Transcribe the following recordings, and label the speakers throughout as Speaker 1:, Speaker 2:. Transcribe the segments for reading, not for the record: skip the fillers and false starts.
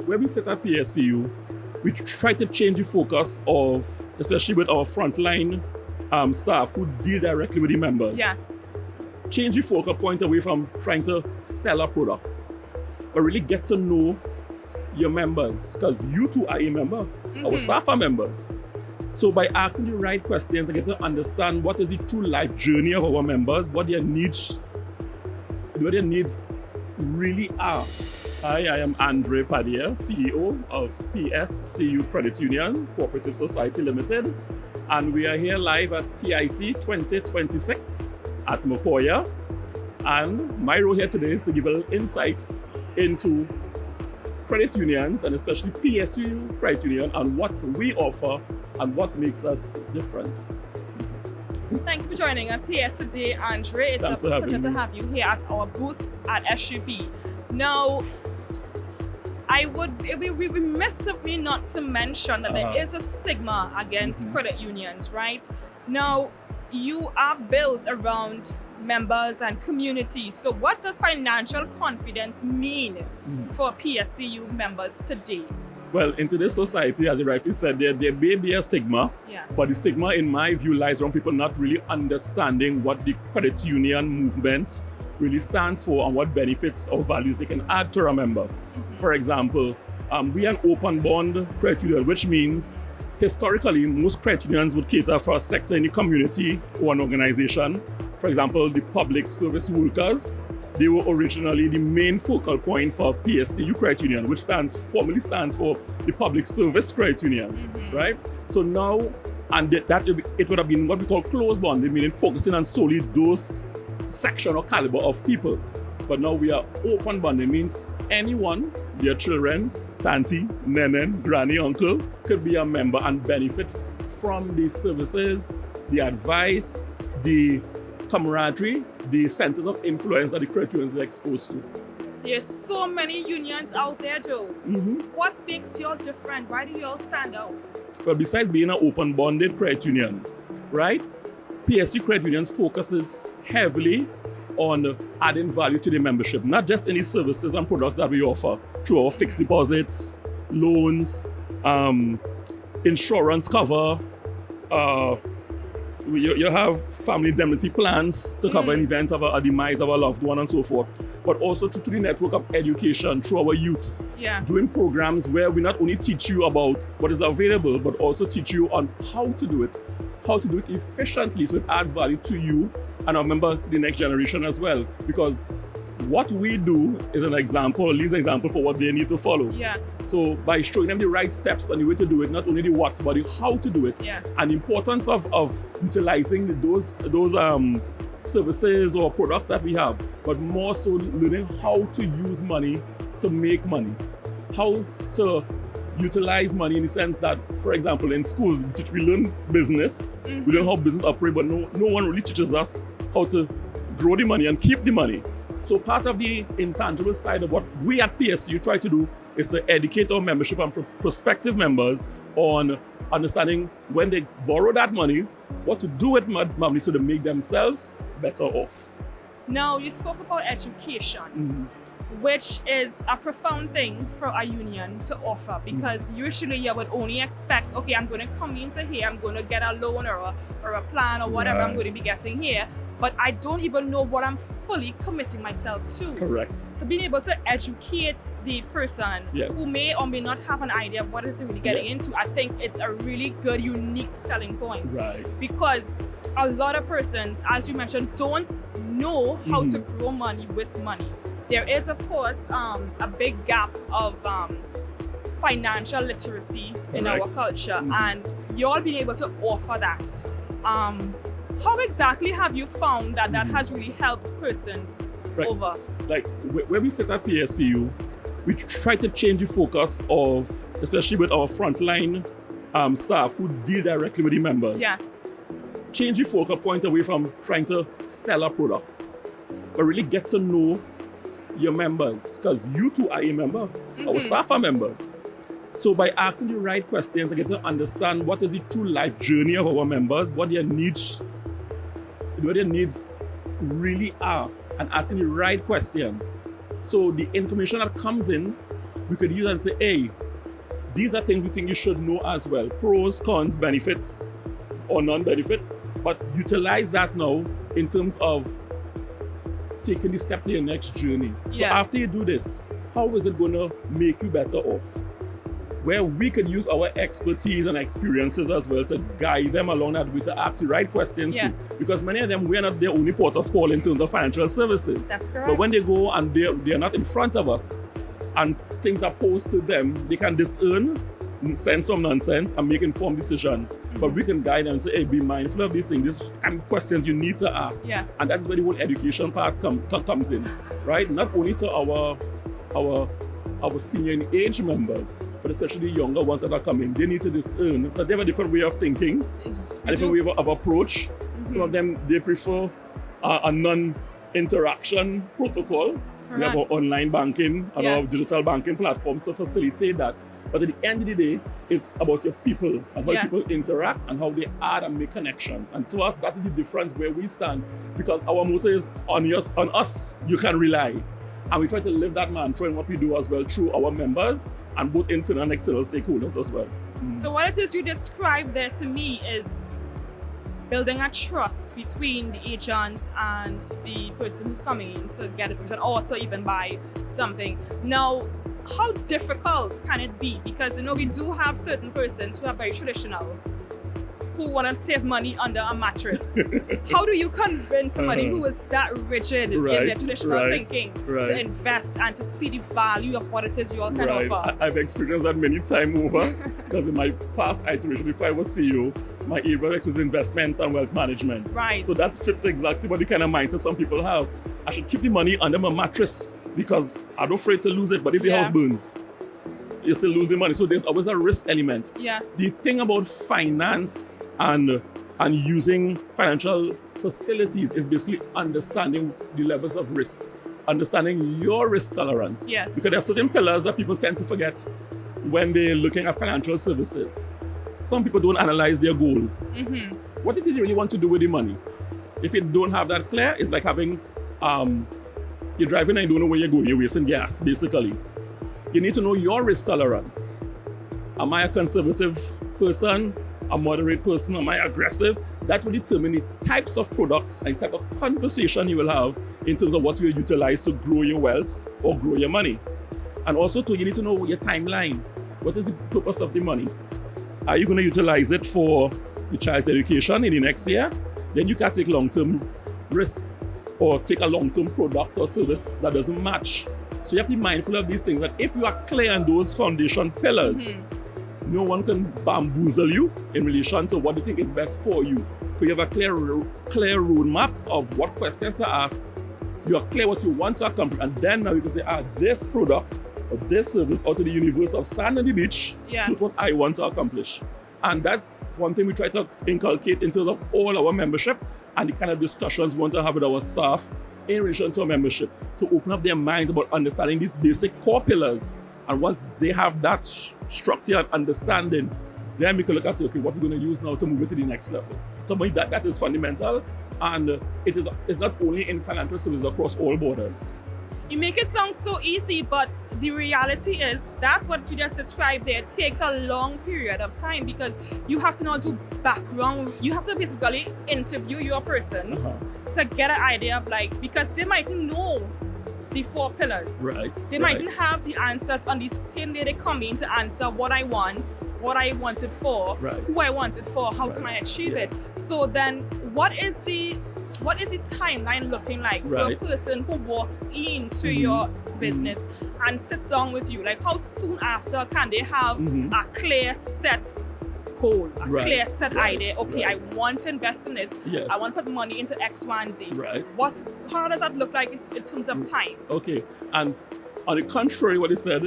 Speaker 1: When we sit at PSCU, we try to change the focus of, especially with our frontline staff who deal directly with the members.
Speaker 2: Yes.
Speaker 1: Change the focal point away from trying to sell a product, but really get to know your members, because you too are a member. Our staff are members. So by asking the right questions and get to understand what is the true life journey of our members, what their needs really are. Hi, I am Andre Padilla, CEO of Pscu Credit Union, Cooperative Society Limited, and we are here live at TIC 2026 at Mokoya. And my role here today is to give a little insight into credit unions, and especially Pscu Credit Union, and what we offer and what makes us different.
Speaker 2: Thank you for joining us here today, Andre. It's a pleasure to have you here at our booth at SUP. Now, it would be remiss of me not to mention that there is a stigma against credit unions, right? Now, you are built around members and communities. So what does financial confidence mean for PSCU members today?
Speaker 1: Well, in today's society, as you rightly said, there may be a stigma, but the stigma, in my view, lies around people not really understanding what the credit union movement really stands for and what benefits or values they can add to a member. For example, we are an open bond credit union, which means historically, most credit unions would cater for a sector in the community or an organization. For example, the public service workers, they were originally the main focal point for PSCU Credit Union, which formally stands for the Public Service Credit Union, right? So now, it would have been what we call closed bond, meaning focusing on solely those section or caliber of people. But now we are open bond. It means anyone, their children, tanty, nenen, granny, uncle, could be a member and benefit from the services, the advice, the camaraderie, the centers of influence that the credit unions are exposed to.
Speaker 2: There's so many unions out there though. What makes y'all different? Why do y'all stand out?
Speaker 1: Well, besides being an open bonded credit union, right? PSU Credit Unions focuses heavily on adding value to the membership, not just any services and products that we offer through our fixed deposits, loans, insurance cover, you have family indemnity plans to cover an event of a demise of a loved one and so forth, but also through the network of education through our youth. Doing programs where we not only teach you about what is available, but also teach you on how to do it efficiently, so it adds value to you and our member to the next generation as well. Because what we do is an example, at least an example for what they need to follow. So by showing them the right steps and the way to do it, not only the what, but the how to do it, and the importance of utilizing those services or products that we have, but more so learning how to use money to make money, how to utilize money in the sense that, for example, in schools, we learn business, we learn how business operates, but no one really teaches us how to grow the money and keep the money. So part of the intangible side of what we at PSU try to do is to educate our membership and prospective members on understanding when they borrow that money, what to do with money so to make themselves better off.
Speaker 2: Now, you spoke about education, which is a profound thing for a union to offer, because usually you would only expect, okay, I'm going to come into here, I'm going to get a loan or a plan or whatever I'm going to be getting here, but I don't even know what I'm fully committing myself to.
Speaker 1: Correct.
Speaker 2: So being able to educate the person who may or may not have an idea of what is really getting into, I think it's a really good, unique selling point.
Speaker 1: Right.
Speaker 2: Because a lot of persons, as you mentioned, don't know how to grow money with money. There is, of course, a big gap of financial literacy in our culture, and y'all being able to offer that. How exactly have you found that has really helped persons over? Like,
Speaker 1: when we sit at PSCU, we try to change the focus of, especially with our frontline staff who deal directly with the members. Change the focal point away from trying to sell a product, but really get to know your members, because you too are a member. Our staff are members. So by asking the right questions and get to understand what is the true life journey of our members, what their needs really are, and asking the right questions. So the information that comes in we could use and say, hey, these are things we think you should know as well. Pros, cons, benefits, or non-benefit. But utilize that now in terms of taking the step to your next journey. So after you do this, how is it going to make you better off? Where we can use our expertise and experiences as well to guide them along that way, to ask the right questions too. Because many of them, we're not their only port of call in terms of financial services.
Speaker 2: That's correct.
Speaker 1: But when they go and they're not in front of us and things are posed to them, they can discern sense from nonsense and make informed decisions. But we can guide them and say, hey, be mindful of these things, this kind of questions you need to ask.
Speaker 2: Yes.
Speaker 1: And that's where the whole education part comes in, right? Not only to our senior in age members, but especially the younger ones that are coming. They need to discern, because they have a different way of thinking, a different way of approach. Some of them, they prefer a non-interaction protocol. We have our online banking and our digital banking platforms to facilitate that. But at the end of the day, it's about your people and how people interact and how they add and make connections. And to us, that is the difference where we stand, because our motto is on us, you can rely. And we try to live that mantra in what we do as well through our members and both internal and external stakeholders as well.
Speaker 2: So what it is you described there to me is building a trust between the agent and the person who's coming in to get it or to even buy something. Now, how difficult can it be? Because, we do have certain persons who are very traditional, who want to save money under a mattress. How do you convince somebody who is that rigid in their traditional thinking to invest and to see the value of what it is you all can offer?
Speaker 1: I've experienced that many times over, because in my past iteration, before I was CEO, my area was investments and wealth management. So that fits exactly what the kind of mindset some people have. I should keep the money under my mattress because I'm afraid to lose it, but if the house burns, you're still losing money. So there's always a risk element. The thing about finance and using financial facilities is basically understanding the levels of risk, understanding your risk tolerance. Because there are certain pillars that people tend to forget when they're looking at financial services. Some people don't analyze their goal. What it is you really want to do with the money. If you don't have that clear, it's like having, you're driving and you don't know where you're going, you're wasting gas, basically. You need to know your risk tolerance. Am I a conservative person? A moderate person? Am I aggressive? That will determine the types of products and type of conversation you will have in terms of what you utilize to grow your wealth or grow your money. And also too, you need to know your timeline. What is the purpose of the money? Are you going to utilize it for the child's education in the next year? Then you can take long-term risk or take a long-term product or service that doesn't match. So you have to be mindful of these things, that if you are clear on those foundation pillars, no one can bamboozle you in relation to what you think is best for you. So you have a clear roadmap of what questions to ask. You are clear what you want to accomplish, and then now you can say, this product or this service out to the universe of sand on the beach suits what I want to accomplish. And that's one thing we try to inculcate in terms of all our membership and the kind of discussions we want to have with our staff in relation to our membership, to open up their minds about understanding these basic core pillars. And once they have that structure and understanding, then we can look at, okay, what we're going to use now to move it to the next level. So that is fundamental, and it's not only in financial services across all borders.
Speaker 2: You make it sound so easy, but the reality is that what you just described there takes a long period of time, because you have to now do background. You have to basically interview your person to get an idea of, because they might know the 4 pillars. They mightn't have the answers on the same day they come in to answer what I want, what I want it for, who I want it for, how can I achieve it. So then what is the timeline looking like for a person who walks into your business and sits down with you? Like, how soon after can they have a clear set goal, a clear set idea? Okay, I want to invest in this. I want to put money into X, Y, and Z. How does that look like in terms of time? Okay,
Speaker 1: and on the contrary, what he said,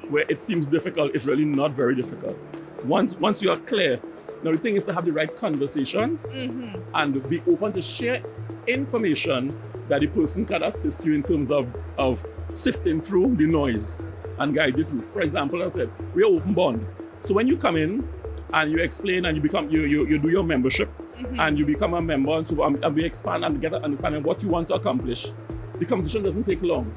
Speaker 1: where it seems difficult, it's really not very difficult. Once you are clear. Now, the thing is to have the right conversations and be open to share information that the person can assist you in terms of sifting through the noise and guide you through. For example, I said, we're open bond. So when you come in and you explain and you do your membership and you become a member, and we expand and get an understanding of what you want to accomplish, the conversation doesn't take long.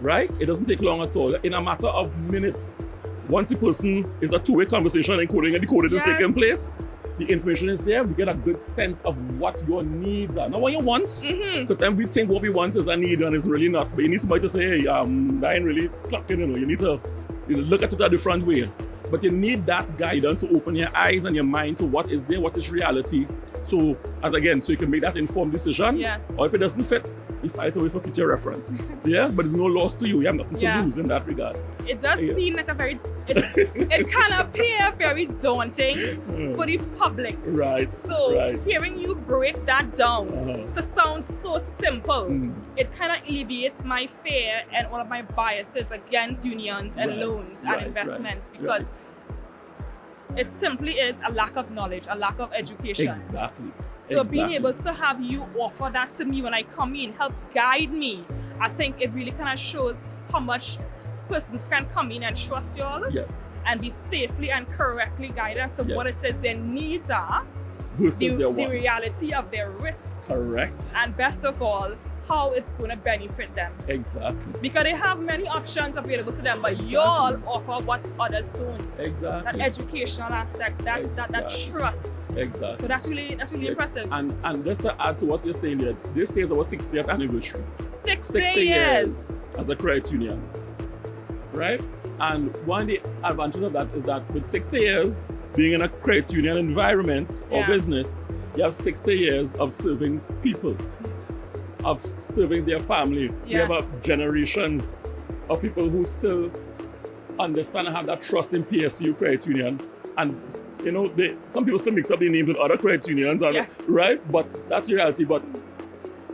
Speaker 1: right? It doesn't take long at all. In a matter of minutes, once the person is a two-way conversation, encoding and decoding is taking place, the information is there. We get a good sense of what your needs are, not what you want. Because then we think what we want is a need and it's really not. But you need somebody to say, hey, I ain't really clocking, You need to look at it a different way. But you need that guidance to open your eyes and your mind to what is there, what is reality. So you can make that informed decision.
Speaker 2: Yes.
Speaker 1: Or if it doesn't fit, you file it away for future reference. But it's no loss to you. You have nothing to lose in that regard.
Speaker 2: It does seem like it can appear very daunting for the public.
Speaker 1: Right.
Speaker 2: So hearing you break that down to sound so simple, it kind of alleviates my fear and all of my biases against unions and loans and investments because it simply is a lack of knowledge, a lack of education.
Speaker 1: Exactly.
Speaker 2: So being able to have you offer that to me when I come in, help guide me, I think it really kind of shows how much persons can come in and trust you all and be safely and correctly guided as to what it is their needs are,
Speaker 1: versus their
Speaker 2: the
Speaker 1: wants.
Speaker 2: reality of their risks.
Speaker 1: Correct.
Speaker 2: And best of all, how it's going to benefit them.
Speaker 1: Exactly.
Speaker 2: Because they have many options available to them, but y'all offer what others don't.
Speaker 1: Exactly.
Speaker 2: That educational aspect, that trust.
Speaker 1: Exactly.
Speaker 2: So that's really impressive.
Speaker 1: And just to add to what you're saying here, this is our 60th anniversary.
Speaker 2: 60 years
Speaker 1: as a credit union. Right? And one of the advantages of that is that with 60 years being in a credit union environment or business, you have 60 years of serving people, of serving their family. You have generations of people who still understand and have that trust in PSU Credit Union. And some people still mix up their names with other credit unions, right? But that's the reality. But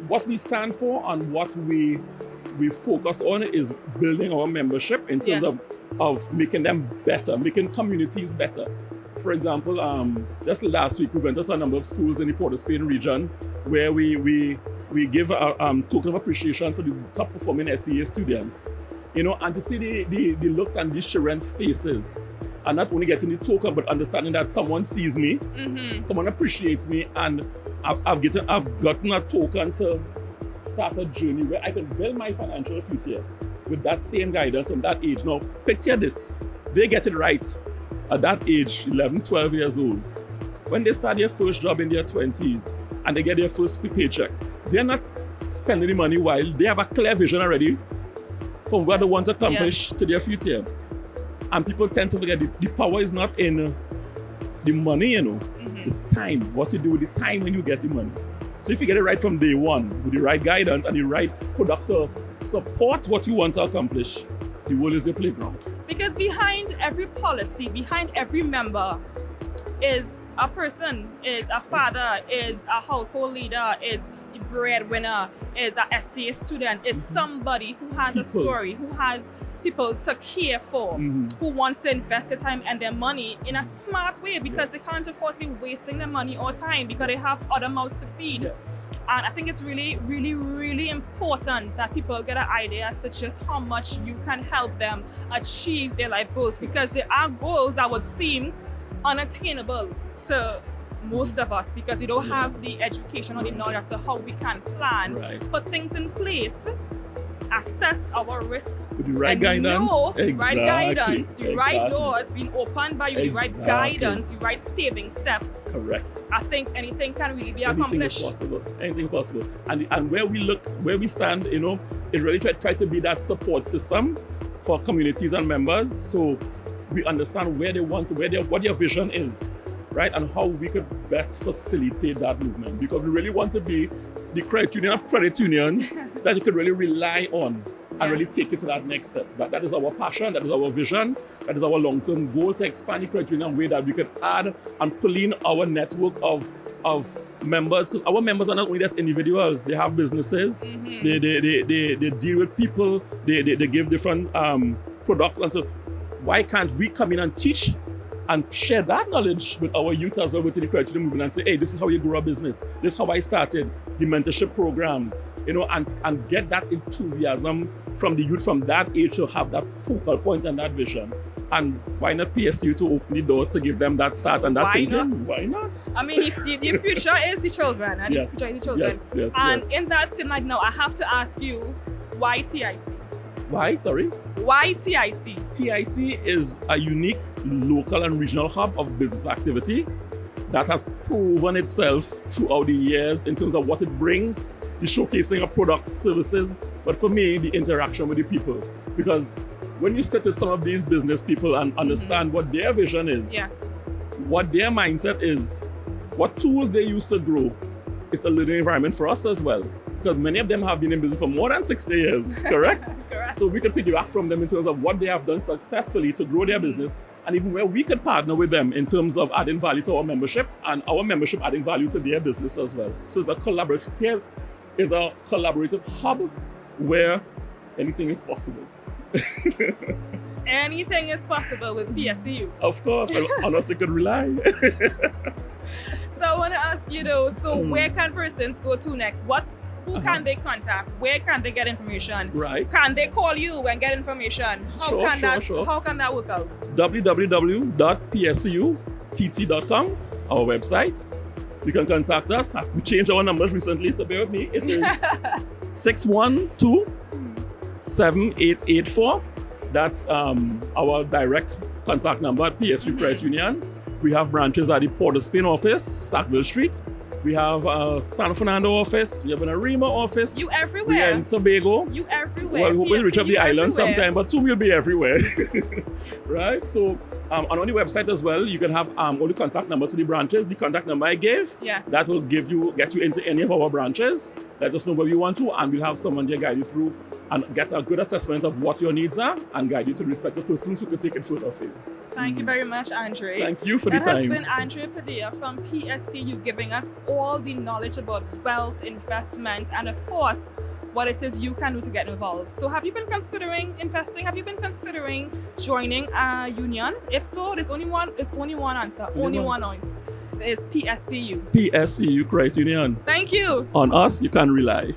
Speaker 1: what we stand for and what we focus on is building our membership in terms of making them better, making communities better. For example, just last week we went to a number of schools in the Port of Spain region where we give a token of appreciation for the top performing SEA students. And to see the looks on these children's faces, and not only getting the token, but understanding that someone sees me, someone appreciates me, and I've gotten a token to start a journey where I can build my financial future with that same guidance from that age. Now, picture this. They get it right at that age, 11, 12 years old. When they start their first job in their 20s and they get their first paycheck, they're not spending the money while they have a clear vision already from what they want to accomplish to their future. And people tend to forget the power is not in the money, It's time. What you do with the time when you get the money. So if you get it right from day one, with the right guidance and the right products to support what you want to accomplish, the world is a playground.
Speaker 2: Because behind every policy, behind every member is a person, is a father, is a household leader, is a breadwinner, is a SCA student, is somebody who has a story, who has people to care for, who wants to invest their time and their money in a smart way because they can't afford to be wasting their money or time because they have other mouths to feed. And I think it's really, really, really important that people get an idea as to just how much you can help them achieve their life goals, because there are goals that would seem unattainable to most of us because we don't have the education or the knowledge as to how we can plan, put things in place, assess our risks,
Speaker 1: with the right
Speaker 2: and
Speaker 1: guidance,
Speaker 2: know the right guidance, the right doors being opened by you, the right guidance, the right saving steps.
Speaker 1: Correct.
Speaker 2: I think anything can really be accomplished.
Speaker 1: Anything is possible. And where we stand, is really try to be that support system for communities and members, so we understand where they want to, what their vision is, right? And how we could best facilitate that movement. Because we really want to be the credit union of credit unions that you could really rely on and really take it to that next step. That is our passion, that is our vision, that is our long-term goal, to expand the credit union in a way that we could add and pull in our network of members, because our members are not only just individuals, they have businesses, they deal with people, they give different products, and so why can't we come in and teach and share that knowledge with our youth as well within the credit union movement and say, hey, this is how you grow a business. This is how I started the mentorship programs, and get that enthusiasm from the youth from that age to have that focal point and that vision. And why not PSU to open the door to give them that start and that thinking? Why not?
Speaker 2: I mean, if the future is the children, and the future is the children.
Speaker 1: Yes,
Speaker 2: and in that scene right now, I have to ask you, why TIC?
Speaker 1: Why? Sorry?
Speaker 2: Why TIC?
Speaker 1: TIC is a unique local and regional hub of business activity that has proven itself throughout the years in terms of what it brings, the showcasing of products, services, but for me, the interaction with the people. Because when you sit with some of these business people and understand what their vision is, what their mindset is, what tools they use to grow, it's a learning environment for us as well. Because many of them have been in business for more than 60 years, correct?
Speaker 2: Correct.
Speaker 1: So we could piggyback from them in terms of what they have done successfully to grow their business, and even where we could partner with them in terms of adding value to our membership and our membership adding value to their business as well. So it's a collaborative, here's a collaborative hub where anything is possible.
Speaker 2: Anything is possible with Pscu.
Speaker 1: Of course, on us you could rely.
Speaker 2: So I want to ask you though, where can persons go to next? Who can they contact? Where can they get information?
Speaker 1: Right.
Speaker 2: Can they call you and get information? How can that work out?
Speaker 1: www.pscutt.com, our website. You can contact us. We changed our numbers recently, so bear with me. It is 612-7884. That's our direct contact number at Pscu Credit Union. We have branches at the Port of Spain office, Sackville Street. We have a San Fernando office. We have an Arima office.
Speaker 2: You everywhere.
Speaker 1: We are in Tobago.
Speaker 2: You everywhere.
Speaker 1: Well, we hope we reach up the island
Speaker 2: everywhere.
Speaker 1: sometime, but soon we'll be everywhere. Right? So on the website as well, you can have all the contact number to the branches. The contact number I gave, that will get you into any of our branches. Let us know where you want to, and we'll have someone there guide you through and get a good assessment of what your needs are and guide you to the respective persons who could take it further for you.
Speaker 2: Thank you very much, Andre.
Speaker 1: Thank you for the time.
Speaker 2: That has been Andre Padilla from Pscu giving us all the knowledge about wealth, investment, and of course, what it is you can do to get involved. So have you been considering investing? Have you been considering joining a union? If so, there's only one answer. Only one choice. It's Pscu.
Speaker 1: Pscu Credit Union.
Speaker 2: Thank you.
Speaker 1: On us, you can rely.